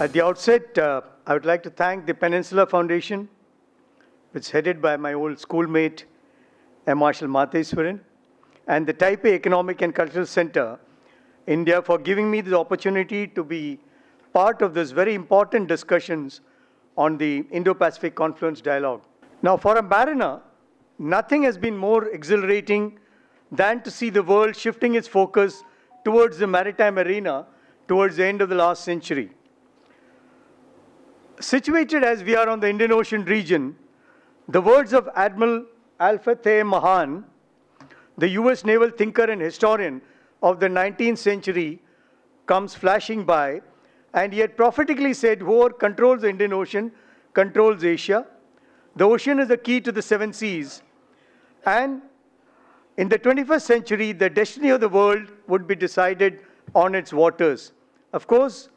At the outset, I would like to thank the Peninsula Foundation, which is headed by my old schoolmate, Marshal Matheswaran, and the Taipei Economic and Cultural Center, India, for giving me the opportunity to be part of this very important discussions on the Indo-Pacific Confluence Dialogue. Now, for a mariner, nothing has been more exhilarating than to see the world shifting its focus towards the maritime arena towards the end of the last century. Situated as we are on the Indian Ocean region, the words of Admiral Alfred Mahan, the US naval thinker and historian of the 19th century, comes flashing by, and he had prophetically said, whoever controls the Indian Ocean controls Asia. The ocean is the key to the 7 seas. And in the 21st century, the destiny of the world would be decided on its waters. Of course,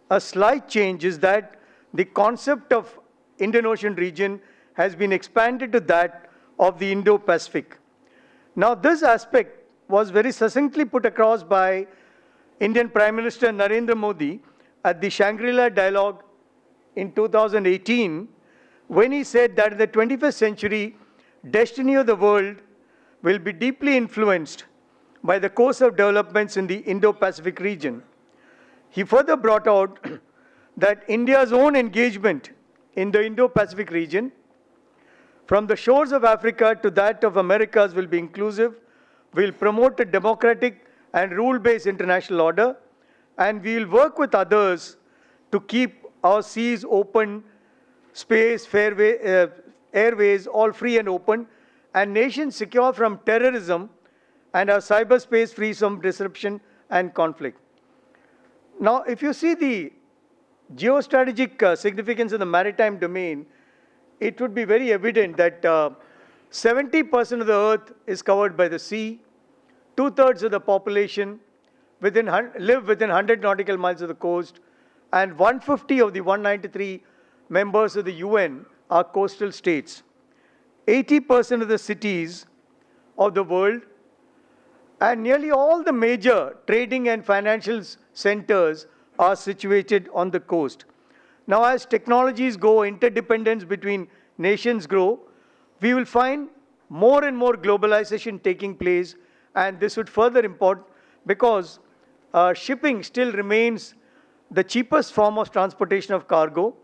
a slight change is that the concept of Indian Ocean region has been expanded to that of the Indo-Pacific. Now, this aspect was very succinctly put across by Indian Prime Minister Narendra Modi at the Shangri-La Dialogue in 2018, when he said that in the 21st century, destiny of the world will be deeply influenced by the course of developments in the Indo-Pacific region. He further brought out that India's own engagement in the Indo-Pacific region, from the shores of Africa to that of Americas, will be inclusive, will promote a democratic and rule-based international order, and we will work with others to keep our seas open, space, fairway, airways, all free and open, and nations secure from terrorism, and our cyberspace free from disruption and conflict. Now, if you see the geostrategic significance of the maritime domain, it would be very evident that 70% of the earth is covered by the sea, 2/3 of the population live within 100 nautical miles of the coast, and 150 of the 193 members of the UN are coastal states. 80% of the cities of the world and nearly all the major trading and financial centers are situated on the coast. Now, as technologies go, interdependence between nations grow, we will find more and more globalization taking place, and this would further import because shipping still remains the cheapest form of transportation of cargo.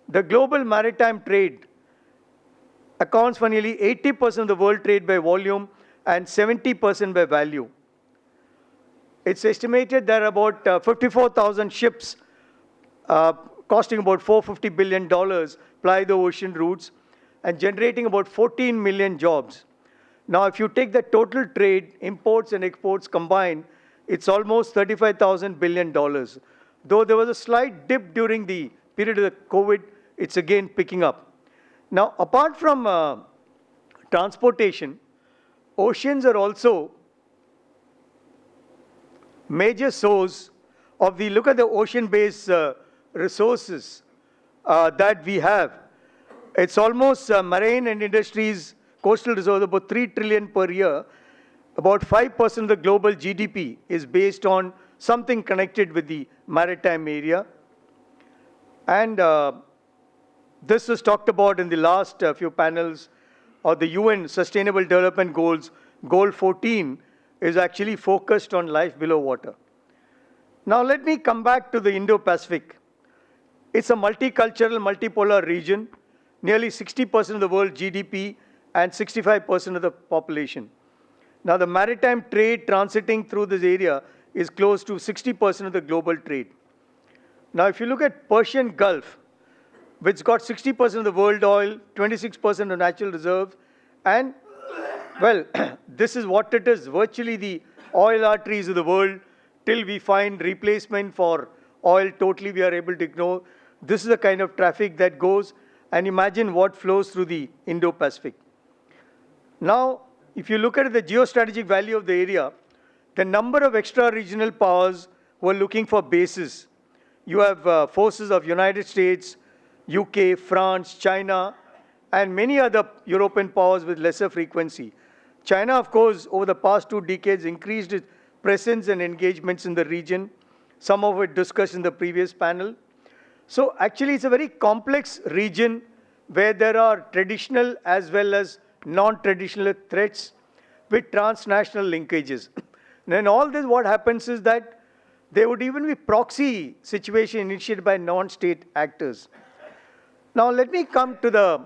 The global maritime trade accounts for nearly 80% of the world trade by volume and 70% by value. It's estimated that about 54,000 ships costing about $450 billion ply the ocean routes and generating about 14 million jobs. Now, if you take the total trade, imports and exports combined, it's almost $35,000 billion. Though there was a slight dip during the period of the COVID, it's again picking up. Now, apart from transportation, oceans are also major source of the, look at the ocean-based resources that we have. It's almost marine and industries, coastal resources, about 3 trillion per year. About 5% of the global GDP is based on something connected with the maritime area. And this was talked about in the last few panels of the UN Sustainable Development Goals. Goal 14 is actually focused on life below water. Now, let me come back to the Indo-Pacific. It's a multicultural, multipolar region, nearly 60% of the world GDP and 65% of the population. Now, the maritime trade transiting through this area is close to 60% of the global trade. Now, if you look at Persian Gulf, which got 60% of the world oil, 26% of natural reserves, and, well, this is what it is, virtually the oil arteries of the world. Till we find replacement for oil totally, we are able to ignore. This is the kind of traffic that goes, and imagine what flows through the Indo-Pacific. Now, if you look at the geostrategic value of the area, the number of extra-regional powers who are looking for bases. You have forces of United States, UK, France, China, and many other European powers with lesser frequency. China, of course, over the past 2 decades, increased its presence and engagements in the region, some of it discussed in the previous panel. So actually, it's a very complex region where there are traditional as well as non-traditional threats with transnational linkages. And in all this, what happens is that there would even be proxy situation initiated by non-state actors. Now, let me come to the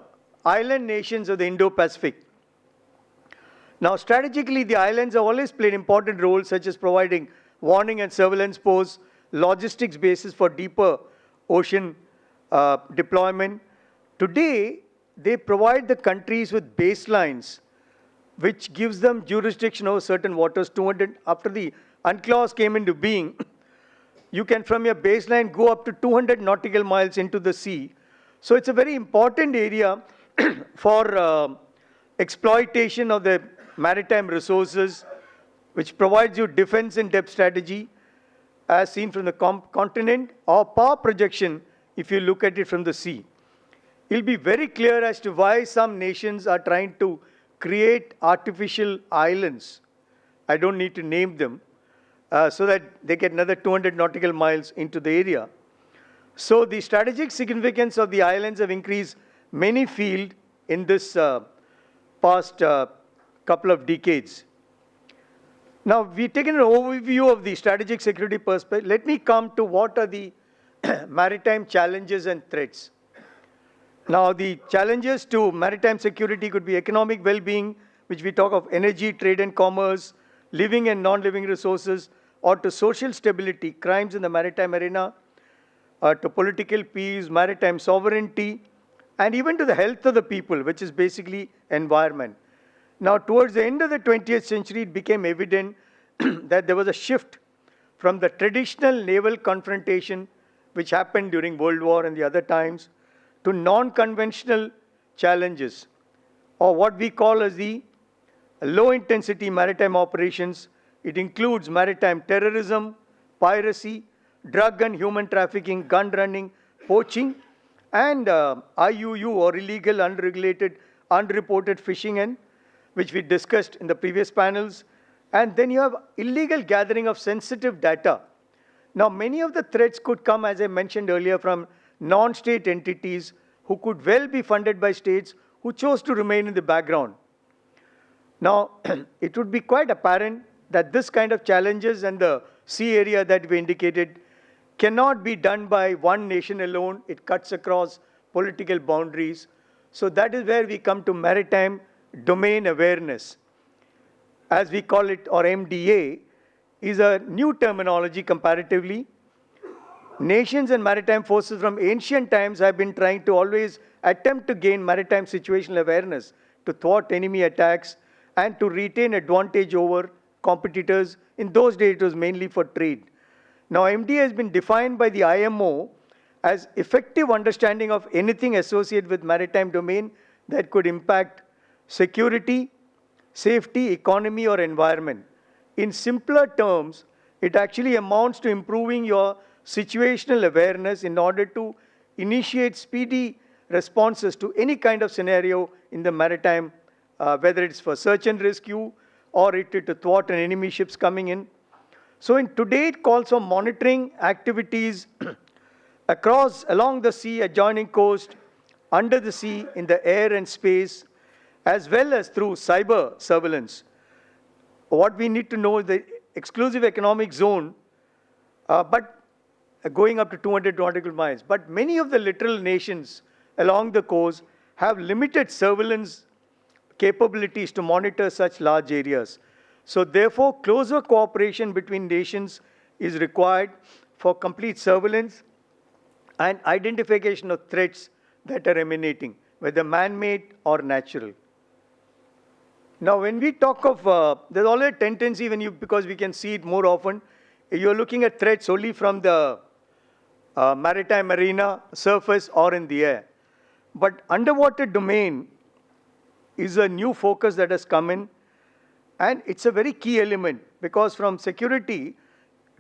island nations of the Indo-Pacific. Now, strategically, the islands have always played important roles, such as providing warning and surveillance posts, logistics bases for deeper ocean deployment. Today, they provide the countries with baselines, which gives them jurisdiction over certain waters. 200, after the UNCLOS came into being, you can, from your baseline, go up to 200 nautical miles into the sea. So it's a very important area for exploitation of the maritime resources, which provides you defense in depth strategy, as seen from the continent, or power projection, if you look at it from the sea. It'll be very clear as to why some nations are trying to create artificial islands. I don't need to name them, so that they get another 200 nautical miles into the area. So the strategic significance of the islands have increased many-fold in this past couple of decades. Now, we've taken an overview of the strategic security perspective. Let me come to what are the maritime challenges and threats. Now, the challenges to maritime security could be economic well-being, which we talk of energy, trade and commerce, living and non-living resources, or to social stability, crimes in the maritime arena, to political peace, maritime sovereignty, and even to the health of the people, which is basically environment. Now, towards the end of the 20th century, it became evident that there was a shift from the traditional naval confrontation, which happened during World War and the other times, to non-conventional challenges, or what we call as the low-intensity maritime operations. It includes maritime terrorism, piracy, drug and human trafficking, gun running, poaching, and IUU, or illegal, unregulated, unreported fishing, and which we discussed in the previous panels. And then you have illegal gathering of sensitive data. Now, many of the threats could come, as I mentioned earlier, from non-state entities who could well be funded by states who chose to remain in the background. Now, it would be quite apparent that this kind of challenges and the sea area that we indicated cannot be done by one nation alone. It cuts across political boundaries. So that is where we come to maritime domain awareness, as we call it, or MDA, is a new terminology comparatively. Nations and maritime forces from ancient times have been trying to always attempt to gain maritime situational awareness, to thwart enemy attacks, and to retain advantage over competitors. In those days, it was mainly for trade. Now, MDA has been defined by the IMO as effective understanding of anything associated with maritime domain that could impact security, safety, economy, or environment. In simpler terms, it actually amounts to improving your situational awareness in order to initiate speedy responses to any kind of scenario in the maritime, whether it's for search and rescue or to thwart an enemy ships coming in. So in today, it calls for monitoring activities along the sea, adjoining coast, under the sea, in the air and space, as well as through cyber surveillance. What we need to know is the exclusive economic zone, but going up to 200 nautical miles. But many of the littoral nations along the coast have limited surveillance capabilities to monitor such large areas. So therefore, closer cooperation between nations is required for complete surveillance and identification of threats that are emanating, whether man-made or natural. Now, when we talk of, there's always a tendency because we can see it more often, you're looking at threats only from the maritime arena, surface, or in the air. But underwater domain is a new focus that has come in, and it's a very key element, because from security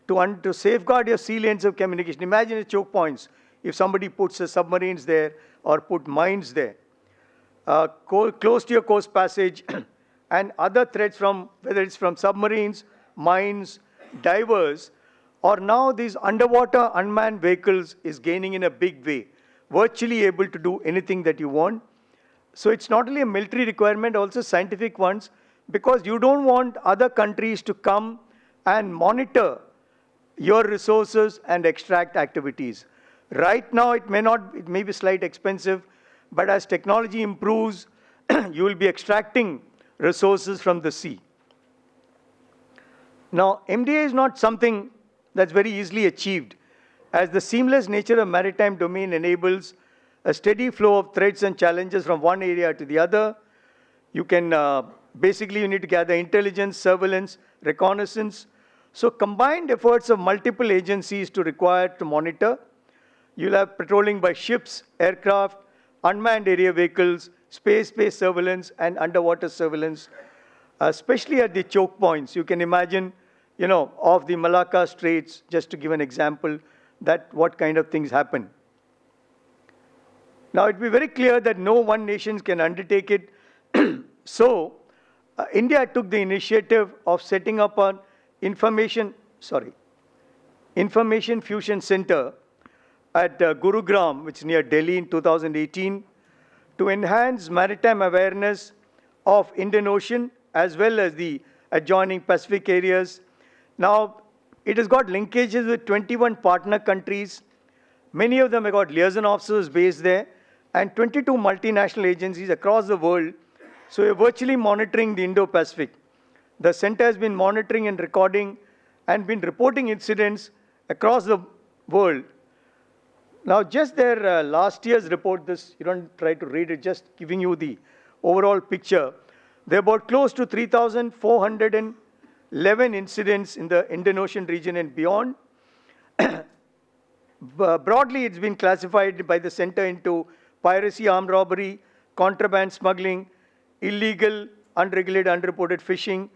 to safeguard your sea lanes of communication, imagine the choke points. If somebody puts submarines there or put mines there, close to your coast passage, and other threats from, whether it's from submarines, mines, divers, or now these underwater unmanned vehicles is gaining in a big way, virtually able to do anything that you want. So it's not only a military requirement, also scientific ones, because you don't want other countries to come and monitor your resources and extract activities. Right now, it may be slightly expensive, but as technology improves, you will be extracting resources from the sea. Now, MDA is not something that's very easily achieved, as the seamless nature of maritime domain enables a steady flow of threats and challenges from one area to the other. You can, basically, you need to gather intelligence, surveillance, reconnaissance. So combined efforts of multiple agencies to monitor. You'll have patrolling by ships, aircraft, unmanned area vehicles, space-based surveillance, and underwater surveillance, especially at the choke points. You can imagine, of the Malacca Straits, just to give an example, that what kind of things happen. Now, it will be very clear that no one nation can undertake it. So, India took the initiative of setting up an Information Fusion Center at Gurugram, which is near Delhi, in 2018, to enhance maritime awareness of Indian Ocean as well as the adjoining Pacific areas. Now, it has got linkages with 21 partner countries. Many of them have got liaison officers based there, and 22 multinational agencies across the world. So we're virtually monitoring the Indo-Pacific. The center has been monitoring and recording and been reporting incidents across the world. Now, just their last year's report, you don't try to read it, just giving you the overall picture. There are about close to 3,411 incidents in the Indian Ocean region and beyond. Broadly, it's been classified by the center into piracy, armed robbery, contraband smuggling, illegal, unregulated, unreported fishing,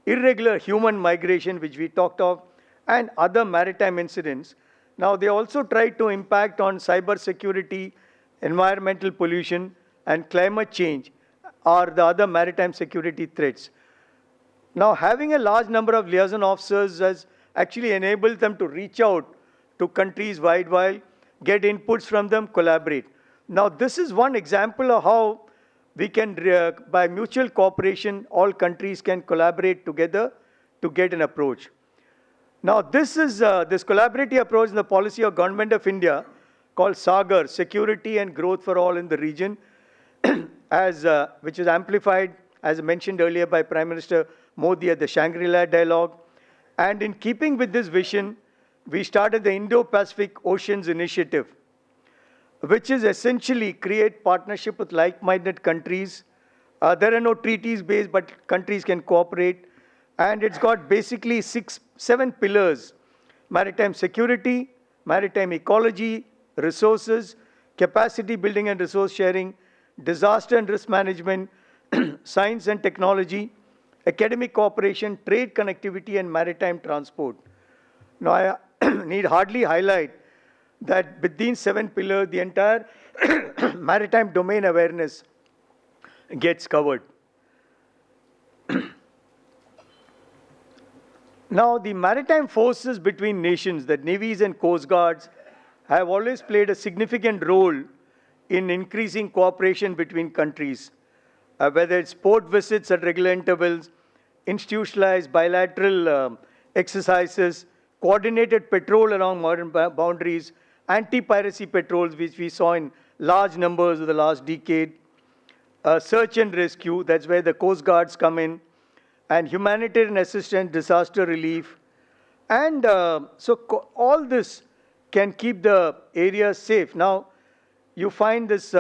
irregular human migration, which we talked of, and other maritime incidents. Now, they also try to impact on cyber security, environmental pollution, and climate change are the other maritime security threats. Now, having a large number of liaison officers has actually enabled them to reach out to countries worldwide, get inputs from them, collaborate. Now, this is one example of how we can, by mutual cooperation, all countries can collaborate together to get an approach. Now, this is this collaborative approach in the policy of Government of India called SAGAR, Security and Growth for All in the region, which is amplified, as mentioned earlier, by Prime Minister Modi at the Shangri-La Dialogue. And in keeping with this vision, we started the Indo-Pacific Oceans Initiative, which is essentially create partnership with like-minded countries. There are no treaties based, but countries can cooperate. And it's got basically 7 pillars: maritime security, maritime ecology, resources, capacity building and resource sharing, disaster and risk management, science and technology, academic cooperation, trade connectivity, and maritime transport. Now, I need hardly highlight that with these 7 pillars, the entire maritime domain awareness gets covered. Now, the maritime forces between nations, the navies and coast guards, have always played a significant role in increasing cooperation between countries, whether it's port visits at regular intervals, institutionalized bilateral exercises, coordinated patrol along modern boundaries, anti-piracy patrols, which we saw in large numbers over the last decade, search and rescue, that's where the coast guards come in, and humanitarian assistance, disaster relief. And all this can keep the area safe. Now, you find this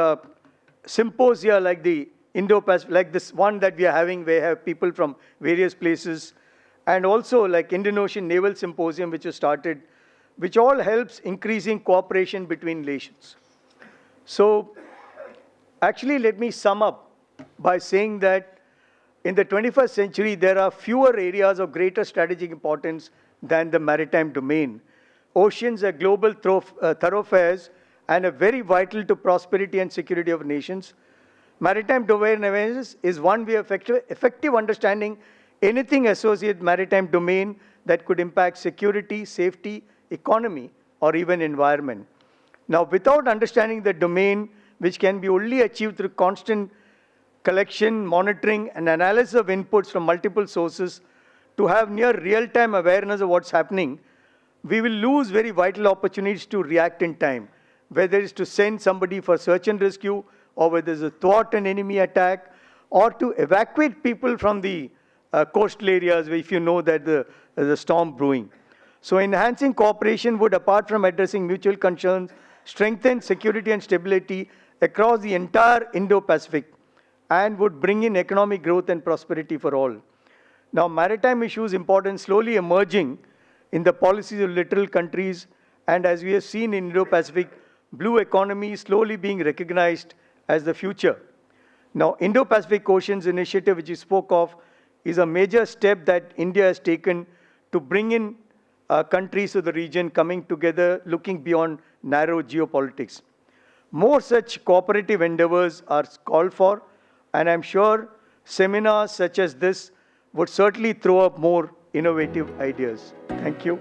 symposia like the Indo-Pacific, like this one that we are having, where we have people from various places, and also like Indian Ocean Naval Symposium, which was started, which all helps increasing cooperation between nations. So, actually, let me sum up by saying that in the 21st century, there are fewer areas of greater strategic importance than the maritime domain. Oceans are global thoroughfares and are very vital to prosperity and security of nations. Maritime domain awareness is one way of effective understanding anything associated with maritime domain that could impact security, safety, economy, or even environment. Now, without understanding the domain, which can be only achieved through constant collection, monitoring, and analysis of inputs from multiple sources to have near real-time awareness of what's happening, we will lose very vital opportunities to react in time, whether it's to send somebody for search and rescue, or whether it's to thwart an enemy attack, or to evacuate people from the coastal areas if you know that there's a storm brewing. So enhancing cooperation would, apart from addressing mutual concerns, strengthen security and stability across the entire Indo-Pacific and would bring in economic growth and prosperity for all. Now, maritime issues important slowly emerging in the policies of littoral countries, and as we have seen in Indo-Pacific, blue economy is slowly being recognized as the future. Now, Indo-Pacific Oceans Initiative, which you spoke of, is a major step that India has taken to bring in countries of the region coming together, looking beyond narrow geopolitics. More such cooperative endeavors are called for, and I'm sure seminars such as this would certainly throw up more innovative ideas. Thank you.